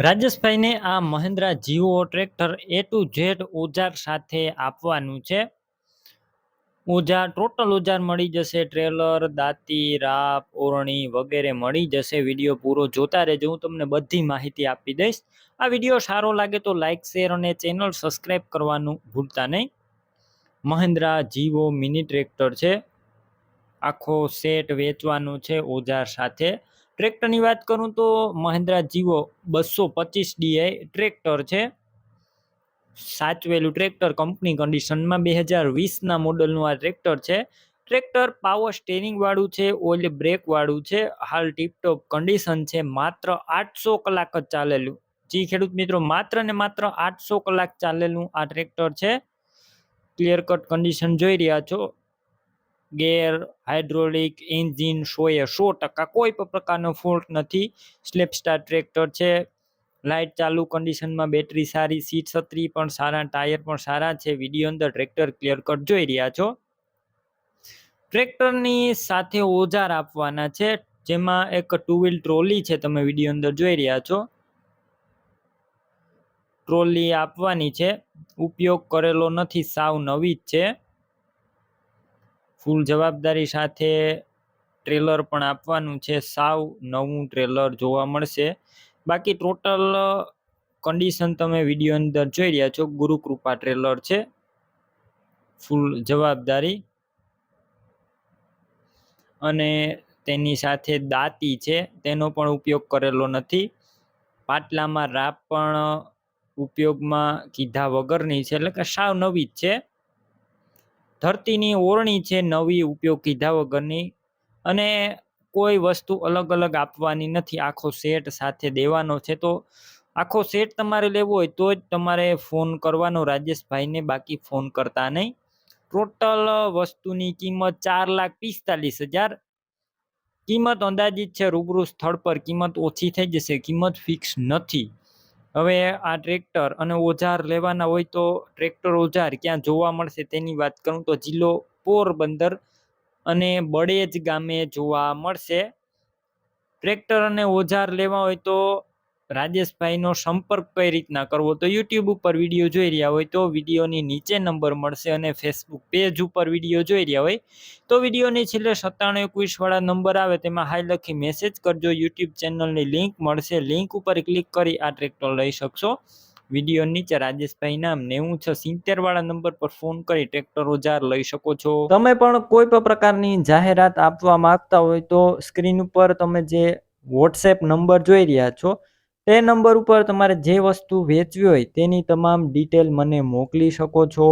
રાજેશભાઈને આ મહિન્દ્રા જીવો tractor A to Z ઓજાર સાથે આપવાનું છે. ઓજાર ટોટલ ઓજાર મળી જશે, ટ્રેલર, દાંતી, રાપ, ઓરણી વગેરે મળી જશે. વિડીયો પૂરો જોતા રહેજો, હું તમને બધી માહિતી આપી દઈશ. આ વિડીયો સારો લાગે તો લાઇક, શેર અને ચેનલ સબસ્ક્રાઈબ કરવાનું ભૂલતા નહીં. મહિન્દ્રા જીવો મિની ટ્રેક્ટર છે, આખો સેટ વેચવાનો છે ઓજાર સાથે. ટ્રેક્ટરની વાત કરું તો મહિન્દ્રા જીવો 225 DI ટ્રેક્ટર છે. સાચવેલું ટ્રેક્ટર, કંપની કન્ડિશનમાં 2020ના મોડલનું આ ટ્રેક્ટર છે. ટ્રેક્ટર પાવર સ્ટેરિંગ વાળું છે, ઓઇલ બ્રેક વાળું છે, હાલ ટીપટોપ કન્ડિશન છે. માત્ર 800 કલાક જ ચાલેલું. જી ખેડૂત મિત્રો, માત્ર ને માત્ર 800 કલાક ચાલેલું આ ટ્રેક્ટર છે. ક્લિયર કટ કન્ડિશન જોઈ રહ્યા છો. ગેર, હાઇડ્રોલિક, એન્જિન 100% કોઈ પણ પ્રકારનો ફોલ્ટ નથી. સ્લેપ સ્ટાર ટ્રેક્ટર છે. લાઇટ ચાલુ કન્ડિશનમાં, બેટરી સારી, સીટ છત્રી પણ સારા, ટાયર પણ સારા છે. વિડીયો અંદર ટ્રેક્ટર ક્લિયર કટ જોઈ રહ્યા છો. ટ્રેક્ટરની સાથે ઓજાર આપવાના છે, જેમાં એક ટુ વ્હીલ ટ્રોલી છે, તમે વિડીયો અંદર જોઈ રહ્યા છો. ટ્રોલી આપવાની છે, ઉપયોગ કરેલો નથી, સાવ નવી જ છે. ફૂલ જવાબદારી સાથે ટ્રેલર પણ આપવાનું છે, સાવ નવું ટ્રેલર જોવા મળશે. બાકી ટોટલ કન્ડિશન તમે વિડીયો અંદર જોઈ રહ્યા છો. ગુરુકૃપા ટ્રેલર છે, ફૂલ જવાબદારી. અને તેની સાથે દાંતી છે, તેનો પણ ઉપયોગ કરેલો નથી. પાટલામાં રાપ પણ ઉપયોગમાં કીધા વગરની છે, એટલે કે સાવ નવી જ છે. ધરતીની ઓરણી છે, નવી, ઉપયોગ કીધા વગરની. અને કોઈ વસ્તુ અલગ અલગ આપવાની નથી, આખો સેટ સાથે દેવાનો છે. તો આખો સેટ તમારે લેવો હોય તો જ તમારે ફોન કરવાનો રાજેશભાઈને, બાકી ફોન કરતા નહીં. ટોટલ વસ્તુની કિંમત 4,45,000. કિંમત અંદાજિત છે, રૂબરૂ સ્થળ પર કિંમત ઓછી થઈ જશે, કિંમત ફિક્સ નથી. હવે આ ટ્રેક્ટર અને ઓજાર લેવાના હોય તો ટ્રેક્ટર ઓજાર ક્યાં જોવા મળશે તેની વાત કરું તો જિલ્લો પોરબંદર અને બળેજ ગામે જોવા મળશે. ટ્રેક્ટર અને ઓજાર લેવા હોય તો રાજેશભાઈનો સંપર્ક કઈ રીતના કરવો, તો યુટ્યુબ ઉપર વિડીયો જોઈ રહ્યા હોય તો વિડીયોની નીચે નંબર મળશે, અને ફેસબુક પેજ ઉપર વિડીયો જોઈ રહ્યા હોય તો વિડીયોની છેલ્લે 9721 વાળા નંબર આવે તેમાં હાઈ લખી મેસેજ કરજો. યુટ્યુબ ચેનલની લિંક મળશે, લિંક ઉપર ક્લિક કરી આ ટ્રેક્ટર લઈ શકશો. વિડીયો નીચે રાજેશભાઈ નામ 9070 વાળા નંબર પર ફોન કરી ટ્રેક્ટર ઓજાર લઈ શકો છો. તમે પણ કોઈ પણ પ્રકારની જાહેરાત આપવા માંગતા હોય તો સ્ક્રીન ઉપર તમે જે વોટ્સએપ નંબર જોઈ રહ્યા છો તે નંબર ઉપર તમારે જે વસ્તુ વેચવી હોય તેની તમામ ડિટેલ મને મોકલી શકો છો.